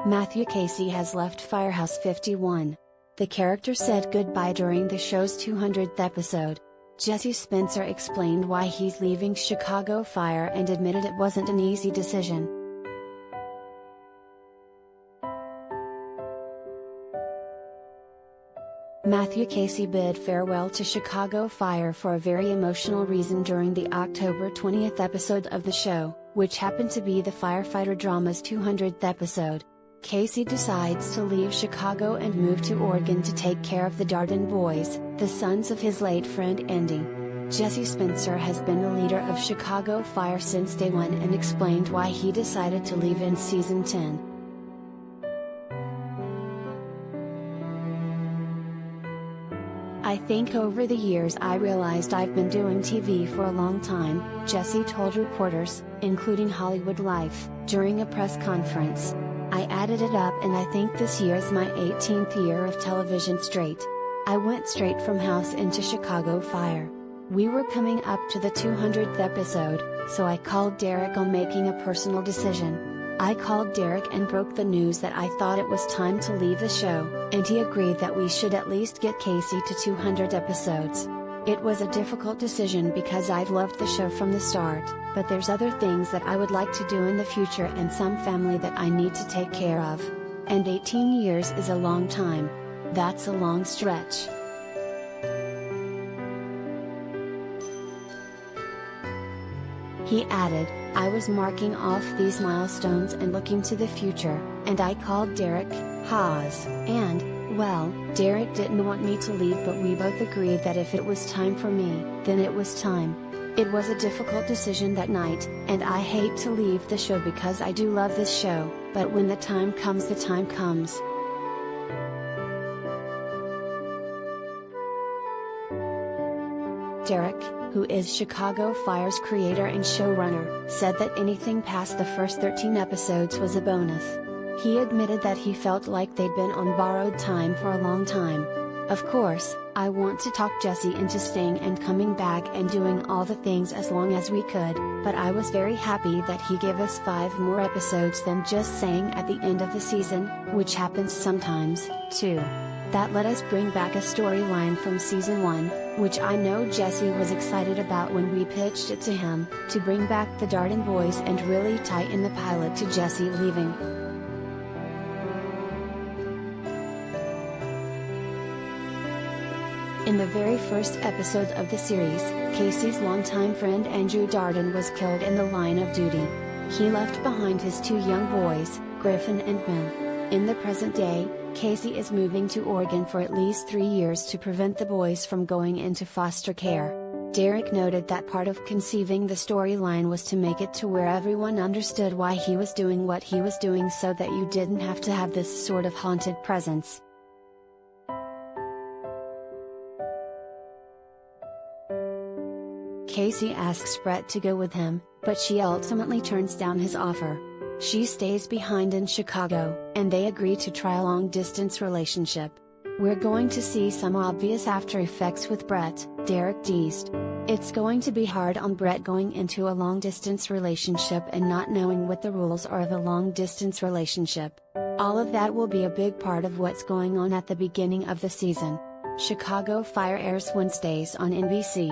Matthew Casey has left Firehouse 51. The character said goodbye during the show's 200th episode. Jesse Spencer explained why he's leaving Chicago Fire and admitted it wasn't an easy decision. Matthew Casey bid farewell to Chicago Fire for a very emotional reason during the October 20th episode of the show, which happened to be the firefighter drama's 200th episode. Casey decides to leave Chicago and move to Oregon to take care of the Darden boys, the sons of his late friend Andy. Jesse Spencer has been the leader of Chicago Fire since day one and explained why he decided to leave in season 10. "I think over the years I realized I've been doing TV for a long time," Jesse told reporters, including HollywoodLife, during a press conference. "I added it up and I think this year is my 18th year of television straight. I went straight from House into Chicago Fire. We were coming up to the 200th episode, so I called Derek on making a personal decision. I called Derek and broke the news that I thought it was time to leave the show, and he agreed that we should at least get Casey to 200 episodes. It was a difficult decision because I've loved the show from the start, but there's other things that I would like to do in the future and some family that I need to take care of. And 18 years is a long time. That's a long stretch." He added, "I was marking off these milestones and looking to the future, and I called Derek, Haas, and, well, Derek didn't want me to leave but we both agreed that if it was time for me, then it was time. It was a difficult decision that night, and I hate to leave the show because I do love this show, but when the time comes the time comes." Derek, who is Chicago Fire's creator and showrunner, said that anything past the first 13 episodes was a bonus. He admitted that he felt like they'd been on borrowed time for a long time. "Of course, I want to talk Jesse into staying and coming back and doing all the things as long as we could, but I was very happy that he gave us 5 more episodes than just saying at the end of the season, which happens sometimes, too. That let us bring back a storyline from season 1, which I know Jesse was excited about when we pitched it to him, to bring back the Darden boys and really tie in the pilot to Jesse leaving." In the very first episode of the series, Casey's longtime friend Andrew Darden was killed in the line of duty. He left behind his 2 young boys, Griffin and Ben. In the present day, Casey is moving to Oregon for at least 3 years to prevent the boys from going into foster care. Derek noted that part of conceiving the storyline was to make it to where everyone understood why he was doing what he was doing so that you didn't have to have this sort of haunted presence. Casey asks Brett to go with him, but she ultimately turns down his offer. She stays behind in Chicago, and they agree to try a long-distance relationship. "We're going to see some obvious after effects with Brett," Derek teased. "It's going to be hard on Brett going into a long-distance relationship and not knowing what the rules are of a long-distance relationship. All of that will be a big part of what's going on at the beginning of the season." Chicago Fire airs Wednesdays on NBC.